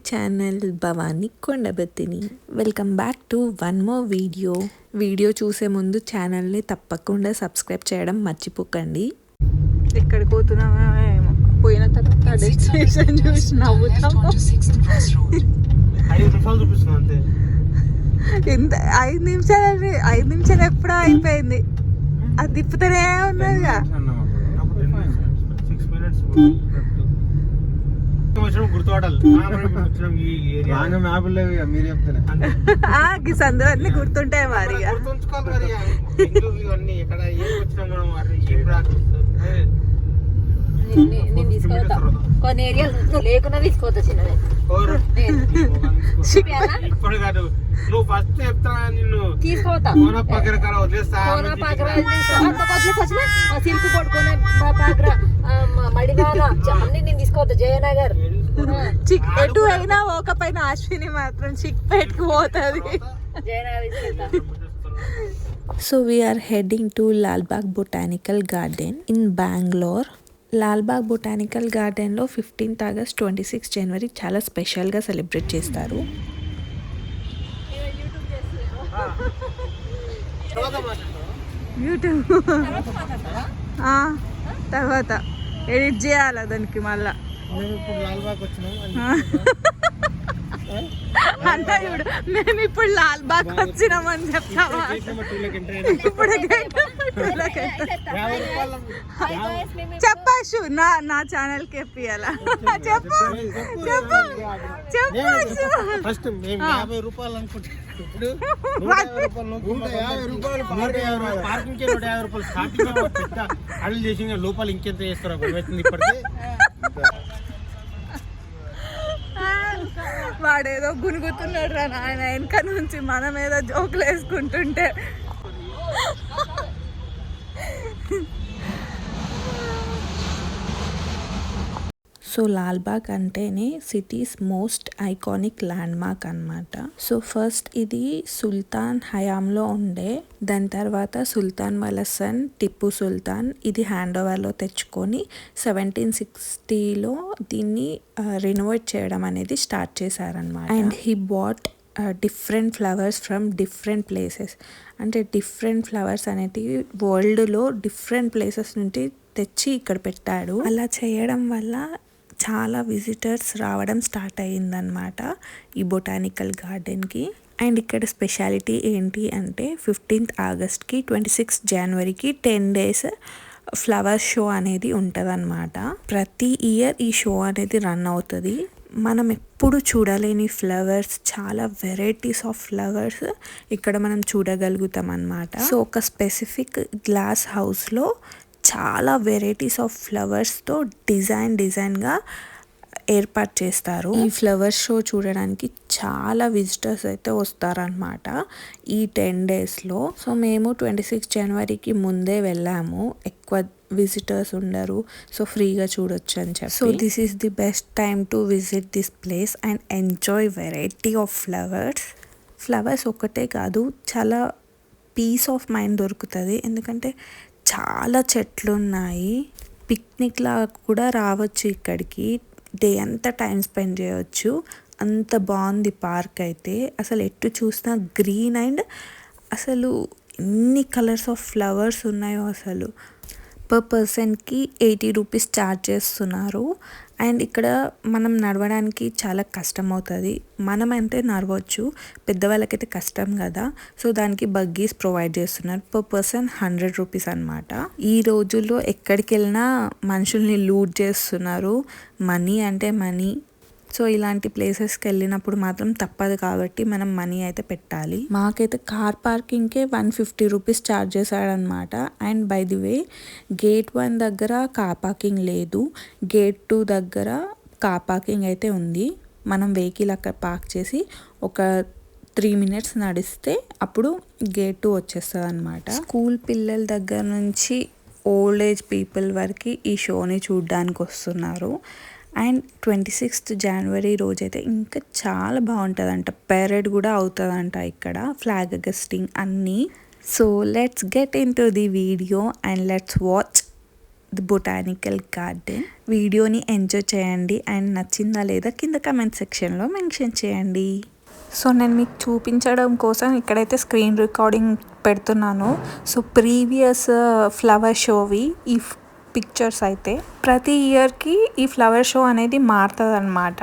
Channel Bhavani Kondabattini. Welcome back to one more video చూసే ముందు ఛానల్ని తప్పకుండా సబ్స్క్రైబ్ చేయడం మర్చిపోకండి. ఎక్కడికి పోతున్నామా పోయిన తర్వాత డెస్టినేషన్ చూసి నవ్వుతాము. ఎంత 5 నిమిషాలు ఎప్పుడో అయిపోయింది. అది తిప్పుతూనే ఉన్నదిగా. సందులో అన్ని గుర్తుంటాయి మరి. నేను తీసుకోవద్దా కొన్ని ఏరియాలు లేకుండా తీసుకోవద్దా చిన్నది ఇప్పుడు కాదు నువ్వు ఫస్ట్ చెప్తా నిన్ను తీసుకోవద్దా సిల్క్ పట్టుకునే పాగ్ర మడివాల అన్ని నేను తీసుకోవద్దా జయనగర్ ఎటు అయినా ఒక పైన అశ్విని మాత్రం చిక్ పెట్టుకు పోతుంది. Jayanagar so we are heading to Lalbagh botanical garden in Bengaluru. Lalbagh botanical గార్డెన్లో 15th ఆగస్ట్ 26 జనవరి చాలా స్పెషల్గా సెలబ్రేట్ చేస్తారు. యూట్యూబ్ తర్వాత ఎడిట్ చేయాలి దానికి మళ్ళా అంతా చూడు. మేము ఇప్పుడు లాల్బాగ్ వచ్చినామని చెప్తావా? ఇప్పుడు చెప్పాసు నా ఛానల్ కి ఎప్పియాలా? చెప్పు చెప్పు చెప్పు. ఫస్ట్ మేము 50 రూపాయలు అనుకుంటున్నాం. ఇప్పుడు 150 రూపాయలు పార్కింగ్ 150 రూపాయలు స్టార్టింగ్ అడుగు చేసి లోపల ఇంకెంత చేస్తారో ఇప్పటికే. వాడేదో గునుగుతున్నాడు రా నాయన వెనక నుంచి, మనం ఏదో జోకులు వేసుకుంటుంటే. సో లాల్బాగ్ అంటేనే cities most iconic land mark అనమాట. సో ఫస్ట్ ఇది సుల్తాన్ హయాంలో ఉండే, దాని తర్వాత సుల్తాన్ వాళ్ళ సన్ టిప్పు సుల్తాన్ ఇది హ్యాండ్ ఓవర్లో తెచ్చుకొని 1760లో దీన్ని రెనోవేట్ చేయడం అనేది స్టార్ట్ చేశారనమాట. And he bought different flowers from different places. అంటే డిఫరెంట్ ఫ్లవర్స్ అనేటివి వరల్డ్లో డిఫరెంట్ ప్లేసెస్ నుండి తెచ్చి ఇక్కడ పెట్టాడు. అలా చేయడం వల్ల చాలా విజిటర్స్ రావడం స్టార్ట్ అయ్యిందనమాట ఈ బొటానికల్ గార్డెన్కి. అండ్ ఇక్కడ స్పెషాలిటీ ఏంటి అంటే 15th ఆగస్ట్కి 26 జనవరికి 10 days ఫ్లవర్ షో అనేది ఉంటుందన్నమాట. ప్రతి ఇయర్ ఈ షో అనేది రన్ అవుతుంది. మనం ఎప్పుడు చూడలేని ఫ్లవర్స్, చాలా వెరైటీస్ ఆఫ్ ఫ్లవర్స్ ఇక్కడ మనం చూడగలుగుతాం అన్నమాట. సో ఒక స్పెసిఫిక్ గ్లాస్ హౌస్లో చాలా వెరైటీస్ ఆఫ్ ఫ్లవర్స్తో డిజైన్గా ఏర్పాటు చేస్తారు. ఈ ఫ్లవర్ షో చూడడానికి చాలా విజిటర్స్ అయితే వస్తారనమాట ఈ 10 daysలో. సో మేము 26 జనవరికి ముందే వెళ్ళాము, ఎక్కువ విజిటర్స్ ఉండరు, సో ఫ్రీగా చూడొచ్చు అని చెప్పి. So this is the best time to visit this place and enjoy variety of flowers ఒకటే కాదు, చాలా పీస్ ఆఫ్ మైండ్ దొరుకుతుంది. ఎందుకంటే చాలా చెట్లు ఉన్నాయి. పిక్నిక్లా కూడా రావచ్చు ఇక్కడికి, డే అంతా టైం స్పెండ్ చేయవచ్చు. అంత బాగుంది పార్క్ అయితే. అసలు ఎటు చూసినా గ్రీన్ అండ్ అసలు ఎన్ని కలర్స్ ఆఫ్ ఫ్లవర్స్ ఉన్నాయో అసలు. పర్ పర్సన్కి 80 రూపీస్ ఛార్జ్ చేస్తున్నారు. అండ్ ఇక్కడ మనం నడవడానికి చాలా కష్టం అవుతుంది. మనం అంటే నడవచ్చు, పెద్దవాళ్ళకైతే కష్టం కదా. సో దానికి బగ్గీస్ ప్రొవైడ్ చేస్తున్నారు. పర్ పర్సన్ 100 రూపీస్ అనమాట. ఈ రోజుల్లో ఎక్కడికి వెళ్ళినా మనుషుల్ని లూట్ చేస్తున్నారు. మనీ అంటే మనీ. సో ఇలాంటి ప్లేసెస్కి వెళ్ళినప్పుడు మాత్రం తప్పదు కాబట్టి మనం మనీ అయితే పెట్టాలి. మాకైతే కార్ పార్కింగ్కే 150 రూపీస్ ఛార్జ్ చేశాడనమాట. And by the way gate 1 దగ్గర కార్ పార్కింగ్ లేదు, గేట్ 2 దగ్గర కార్ పార్కింగ్ అయితే ఉంది. మనం వెహికల్ అక్కడ పార్క్ చేసి ఒక 3 minutes నడిస్తే అప్పుడు గేట్ 2 వచ్చేస్తుంది అనమాట. స్కూల్ పిల్లల దగ్గర నుంచి ఓల్డ్ ఏజ్ పీపుల్ వరకు ఈ షోని చూడడానికి వస్తున్నారు. అండ్ 26th జనవరి రోజైతే ఇంకా చాలా బాగుంటుందంట. పెరేడ్ కూడా అవుతుందంట ఇక్కడ, ఫ్లాగ్ హోయిస్టింగ్ అన్నీ. So let's get in to the video and let's watch the botanical garden. వీడియోని ఎంజాయ్ చేయండి అండ్ నచ్చిందా లేదా కింద కమెంట్ సెక్షన్లో మెన్షన్ చేయండి. సో నేను మీకు చూపించడం కోసం ఇక్కడైతే స్క్రీన్ రికార్డింగ్ పెడుతున్నాను. సో ప్రీవియస్ ఫ్లవర్ షోవి ఈ పిక్చర్స్ అయితే ప్రతి ఇయర్కి ఈ ఫ్లవర్ షో అనేది మారుతుంది అన్నమాట.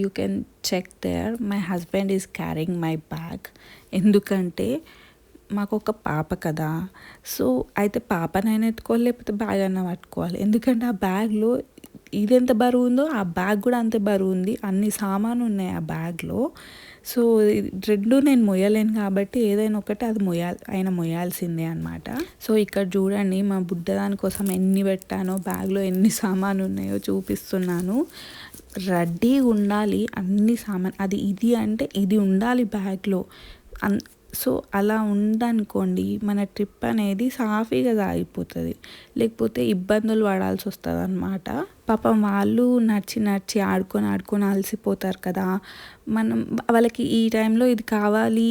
You can check there, my husband is carrying my bag. ఎందుకంటే మాకు ఒక పాప కదా, సో అయితే పాపనైనా ఎత్తుకోవాలి లేకపోతే బ్యాగ్ అయినా పట్టుకోవాలి. ఎందుకంటే ఆ బ్యాగ్లో ఇది ఎంత బరువు ఉందో ఆ బ్యాగ్ కూడా అంతే బరువు ఉంది, అన్ని సామాను ఉన్నాయి ఆ బ్యాగ్లో. సో రెండు నేను మొయ్యలేను కాబట్టి ఏదైనా ఒకటి అది మొయ్యాల్సిందే అనమాట. సో ఇక్కడ చూడండి మా బుడ్డ దానికోసం ఎన్ని పెట్టానో, బ్యాగ్లో ఎన్ని సామాను ఉన్నాయో చూపిస్తున్నాను. రెడీ ఉండాలి అన్ని సామాన్, అది ఇది అంటే ఇది ఉండాలి బ్యాగ్లో. సో అలా ఉందనుకోండి మన ట్రిప్ అనేది సాఫీగా సాగిపోతుంది, లేకపోతే ఇబ్బందులు పడాల్సి వస్తుంది అనమాట. పాపం వాళ్ళు నడిచి ఆడుకొని అలసిపోతారు కదా. మనం వాళ్ళకి ఈ టైంలో ఇది కావాలి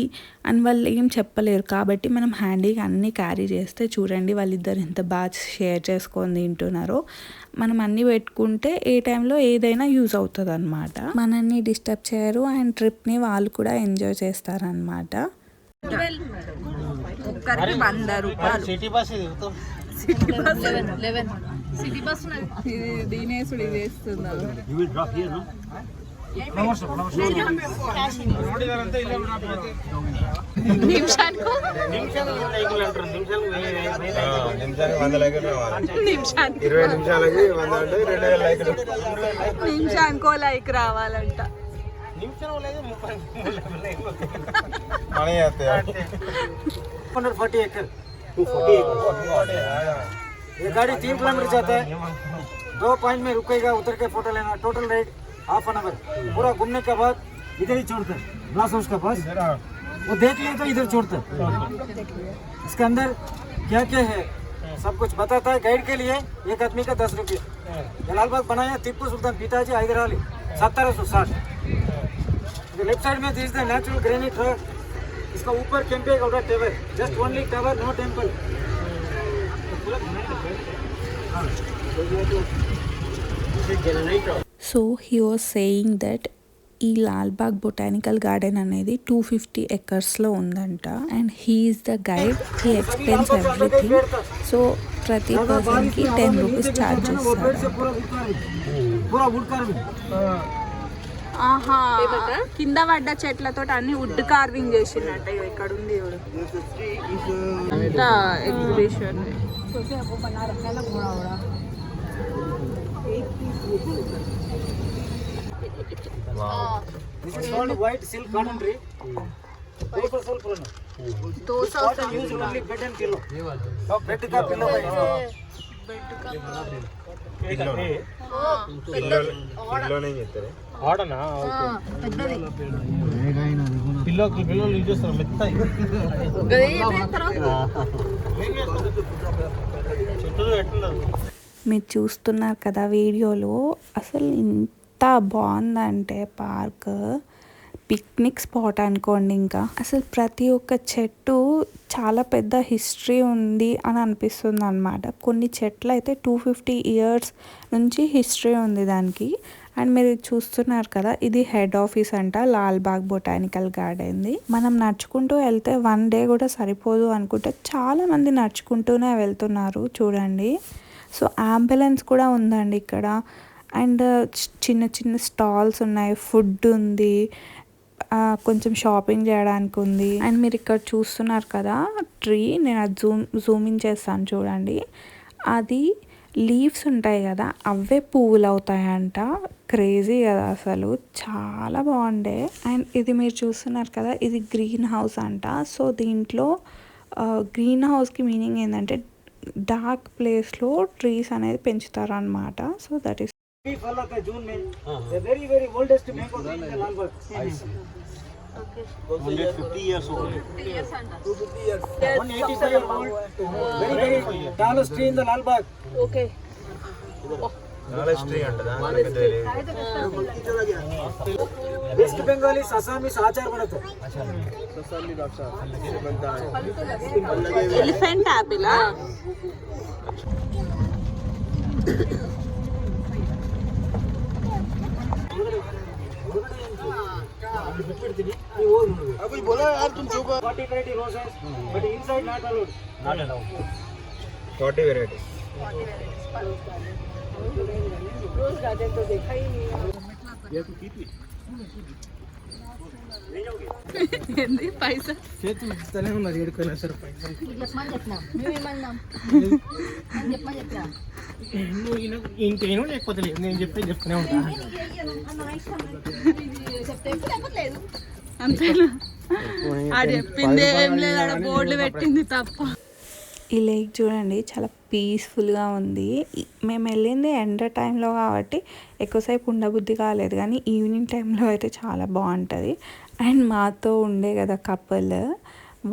అని వాళ్ళు ఏం చెప్పలేరు, కాబట్టి మనం హ్యాండీగా అన్నీ క్యారీ చేస్తే చూడండి వాళ్ళిద్దరు ఎంత బాగా షేర్ చేసుకొని తింటున్నారో. మనం అన్నీ పెట్టుకుంటే ఏ టైంలో ఏదైనా యూజ్ అవుతుంది అనమాట. మనల్ని డిస్టర్బ్ చేయరు అండ్ ట్రిప్ని వాళ్ళు కూడా ఎంజాయ్ చేస్తారనమాట. ఒక్కరికి 100 రూపాయలు. సిటీ బస్ ఇది సిటీ బస్ 11 సిటీ బస్ దీనేసుడు ఇది వేస్తుందా? నిమిషానికి 20 నిమిషాలకి 100 అంటే 2000 లైకులు. నిమిషానికో లైక్ రావాలంట. మనీ आते हैं 240 एकड़ 240 ये गाड़ी 3 किलोमीटर जाता है. 2 पॉइंट में रुकेगा, उतर के फोटो लेना. Total rate ½ an hour. पूरा घूमने के बाद इधर ही छोड़ता है ग्लास हाउस के पास. वो देख लिए तो इधर छोड़ता है. इसके अंदर क्या क्या है सब कुछ बताता है. गाइड के लिए एक आदमी का 10 रुपये. जलालबाग बनाया टीपू सुल्तान पिताजी हैदर अली 1760. लेफ्ट साइड में this the natural granite rock. इसका ऊपर कैंपे का tower, just only tower, no temple. So he was saying that ఈ లాల్బాగ్ బొటానికల్ గార్డెన్ అనేది 250 ఎకర్స్లో ఉందంట. And he is the guide, he explains everything. So ప్రతి పర్సన్కి 10 రూపీస్ ఛార్జ్ చేస్తారు. ఆహా, కింద పడ్డ చెట్లతో అన్ని వుడ్ కార్వింగ్ చేసిందంట. ఇక్కడ ఉంది exhibition. This is called white silk cotton tree. 2% पुराना. 200 use only bed and pillow. Bed का pillow है. పిల్లో నేను చెప్తారు ఆడనా పిల్లోకి పిల్లలు యూజ్ చేస్తారు మెత్త చెట్లు ఎట్లున్నారు మీరు చూస్తున్నారు కదా వీడియోలో. అసలు ఎంత బాగుందంటే పార్క్, పిక్నిక్ స్పాట్ అనుకోండి. ఇంకా అసలు ప్రతి ఒక్క చెట్టు చాలా పెద్ద హిస్టరీ ఉంది అని అనిపిస్తుంది అనమాట. కొన్ని చెట్లు అయితే 250 ఇయర్స్ నుంచి హిస్టరీ ఉంది దానికి. అండ్ మీరు చూస్తున్నారు కదా, ఇది హెడ్ ఆఫీస్ అంట లాల్బాగ్ బొటానికల్ గార్డెన్ది. మనం నడుచుకుంటూ వెళ్తే 1 డే కూడా సరిపోదు అనుకుంటే చాలా మంది నడుచుకుంటూనే వెళ్తున్నారు చూడండి. సో అంబులెన్స్ కూడా ఉందండి ఇక్కడ. అండ్ చిన్న చిన్న స్టాల్స్ ఉన్నాయి, ఫుడ్ ఉంది, కొంచెం షాపింగ్ చేయడానికి ఉంది. అండ్ మీరు ఇక్కడ చూస్తున్నారు కదా ట్రీ, నేను అది జూమింగ్ చేస్తాను చూడండి. అది లీవ్స్ ఉంటాయి కదా, అవే పువ్వులు అవుతాయంట. క్రేజీ కదా అసలు, చాలా బాగుండే. అండ్ ఇది మీరు చూస్తున్నారు కదా, ఇది గ్రీన్ హౌస్ అంట. సో దీంట్లో గ్రీన్ హౌస్కి మీనింగ్ ఏంటంటే డార్క్ ప్లేస్లో ట్రీస్ అనేది పెంచుతారు అనమాట. సో దట్ ఈస్ फल आता है जून में the very very oldest mango tree in the Lal Bagh 150 years old. 185 years old very very tallest tree in the Lal Bagh okay Tallest tree అంట దానికి తెలియదు. वेस्ट बंगाली असमीस आचार बनता है ఎలిఫెంట్ యాపిల్ अभी बोला यार तुम चुप 40 variety roses but inside not allowed 40 varieties. ఏంది పైసా చెప్పమని చెప్పినా మేమేమన్నాం చెప్పమని చెప్పినా ఇంకేనో లేకపోతే లేదు నేను చెప్తూనే ఉంటా చెప్తే చెప్పట్లేదు అంతేనా ఆడ చెప్పింది ఏం లేదు, ఆడ బోర్డులు పెట్టింది తప్ప. ఈ లేక్ చూడండి చాలా పీస్ఫుల్గా ఉంది. మేము వెళ్ళింది ఎండ టైంలో కాబట్టి ఎక్కువసేపు ఉండబుద్ధి కాలేదు, కానీ ఈవినింగ్ టైంలో అయితే చాలా బాగుంటుంది. అండ్ మాతో ఉండే కదా కపుల్,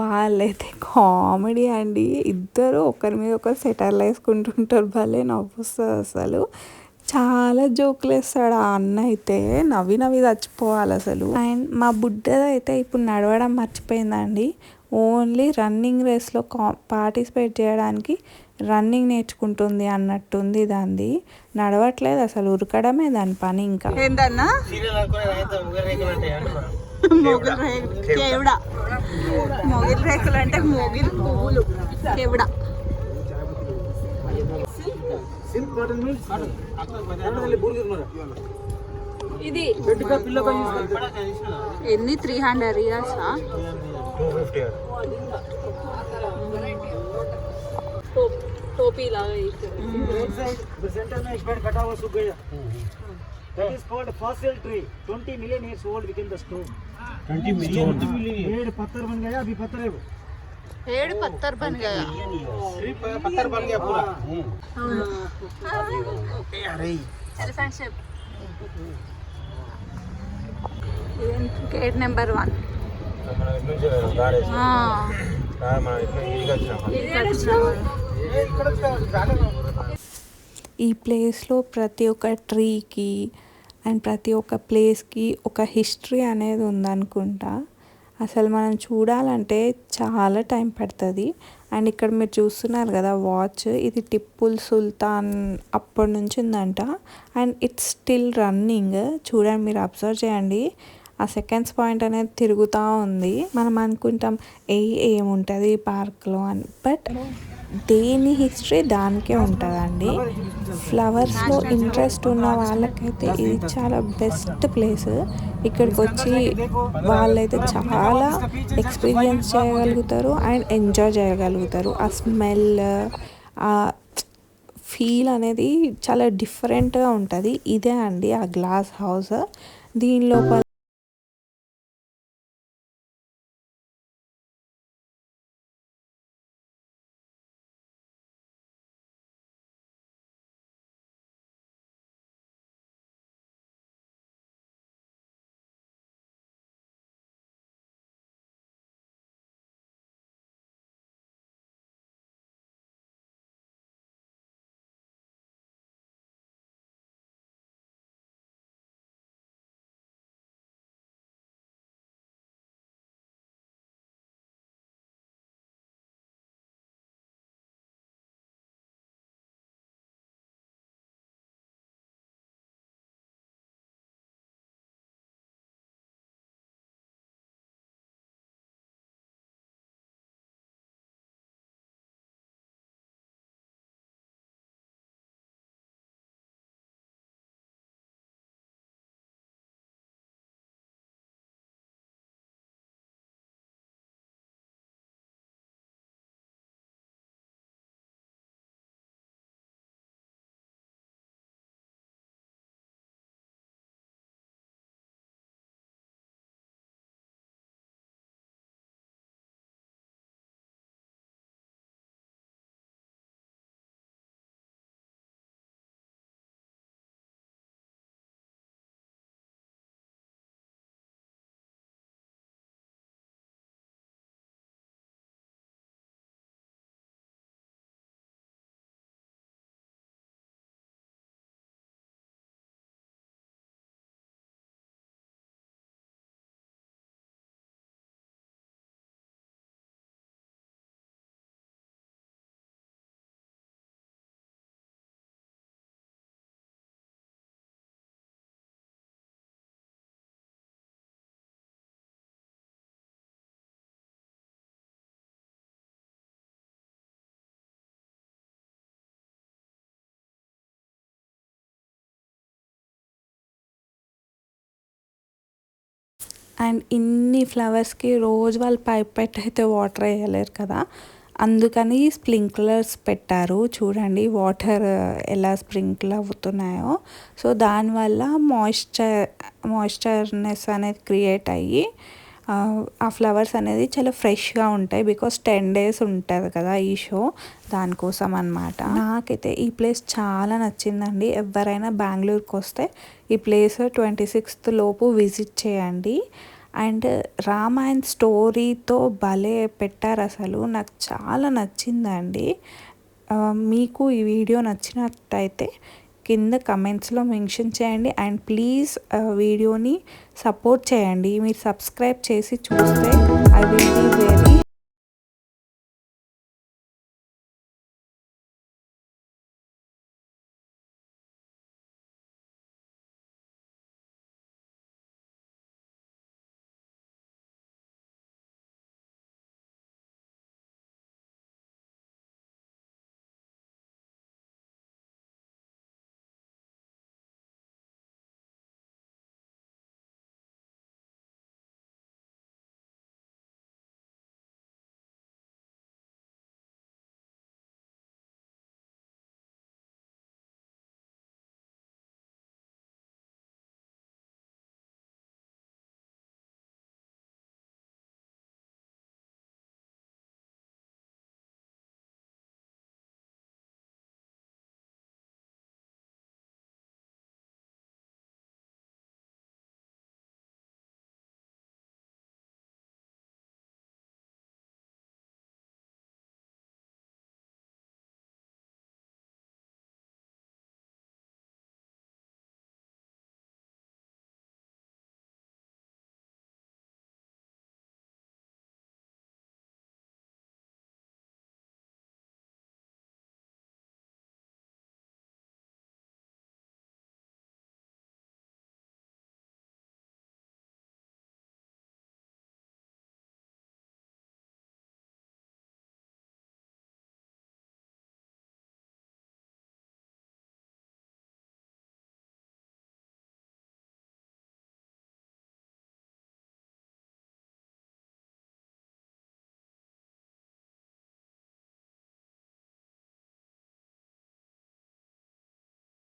వాళ్ళైతే కామెడీ అండి. ఇద్దరు ఒకరి మీద ఒకరు సెటర్లు వేసుకుంటుంటారు, భలే నవ్వుస్తుంది అసలు. చాలా జోకులు వేస్తాడు ఆ అన్న అయితే, నవ్వి నవ్వి చచ్చిపోవాలి అసలు. అండ్ మా బుడ్డదైతే ఇప్పుడు నడవడం మర్చిపోయిందండి. ఓన్లీ రన్నింగ్ రేస్లో పార్టిసిపేట్ చేయడానికి రన్నింగ్ నేర్చుకుంటుంది అన్నట్టుంది దాన్ని. నడవట్లేదు అసలు, ఉరకడమే దాని పని. ఇంకా ఏందన్నా సీరియల్ అనుకునే రైతు ముగ్గురు రేకులు అంటే అంటున్నా మొగిల్ కేవుడా, మొగిల్ రేకులు అంటే మొగిల్ పువ్వులు కేవుడా. सिल्क कॉटन मीन्स कन्नडದಲ್ಲಿ ಬೂರ್ಗಿರ್ ಮರ ఇది बेड का पिल्लो का यूज करते हैं ఎన్ని 300 ఇయర్స్ 250 years. టోపీ లాగా रोड साइड द सेंटर में एक पेड़ कटा हुआ सूख गया that is called fossil tree 20 million years old within the stone 20 million. पेड़ पत्थर बन गया अभी पत्थर है वो ఏడు పత్తర్ బన్ గయా. ट्री पत्थर बन गया पूरा. Elephant shape. Gate number 1. మన ఇటు నుంచి గారేసి మన ఇటు వచ్చినాం. ఈ ప్లేస్లో ప్రతి ఒక్క ట్రీకి అండ్ ప్రతి ఒక్క ప్లేస్కి ఒక హిస్టరీ అనేది ఉందనుకుంటా. అసలు మనం చూడాలంటే చాలా టైం పడుతుంది. అండ్ ఇక్కడ మీరు చూస్తున్నారు కదా వాచ్, ఇది టిప్పుల్ సుల్తాన్ అప్పటి నుంచి ఉందంట. And it's still running. చూడండి, మీరు అబ్జర్వ్ చేయండి, ఆ సెకండ్స్ పాయింట్ అనేది తిరుగుతూ ఉంది. మనం అనుకుంటాం ఏముంటుంది పార్క్లో అని, బట్ దేని హిస్టరీ దానికే ఉంటుందండి. ఫ్లవర్స్లో ఇంట్రెస్ట్ ఉన్న వాళ్ళకైతే ఇది చాలా బెస్ట్ ప్లేస్. ఇక్కడికి వచ్చి వాళ్ళైతే చాలా ఎక్స్పీరియన్స్ చేయగలుగుతారు అండ్ ఎంజాయ్ చేయగలుగుతారు. ఆ స్మెల్, ఆ ఫీల్ అనేది చాలా డిఫరెంట్గా ఉంటుంది. ఇదే అండి ఆ గ్లాస్ హౌస్. దీని లోపల అండ్ ఇన్ని ఫ్లవర్స్కి రోజు వాళ్ళు పైప్ అయితే వాటర్ వేయలేరు కదా, అందుకని స్ప్రింక్లర్స్ పెట్టారు. చూడండి వాటర్ ఎలా స్ప్రింకిల్ అవుతున్నాయో. సో దానివల్ల మాయిశ్చర్నెస్ అనేది క్రియేట్ అయ్యి ఆ ఫ్లవర్స్ అనేది చాలా ఫ్రెష్గా ఉంటాయి. బికాస్ 10 days ఉంటుంది కదా ఈ షో, దానికోసం అన్నమాట. నాకైతే ఈ ప్లేస్ చాలా నచ్చిందండి. ఎవరైనా బెంగళూరుకి వస్తే ఈ ప్లేస్ 26th లోపు విజిట్ చేయండి. అండ్ రామాయణ్ స్టోరీతో భలే పెట్టారు అసలు, నాకు చాలా నచ్చిందండి. మీకు ఈ వీడియో నచ్చినట్టయితే కింద కమెంట్స్లో మెన్షన్ చేయండి. అండ్ ప్లీజ్ వీడియోని సపోర్ట్ చేయండి. మీరు సబ్స్క్రైబ్ చేసి చూస్తే ఐ విల్ బీ వెరీ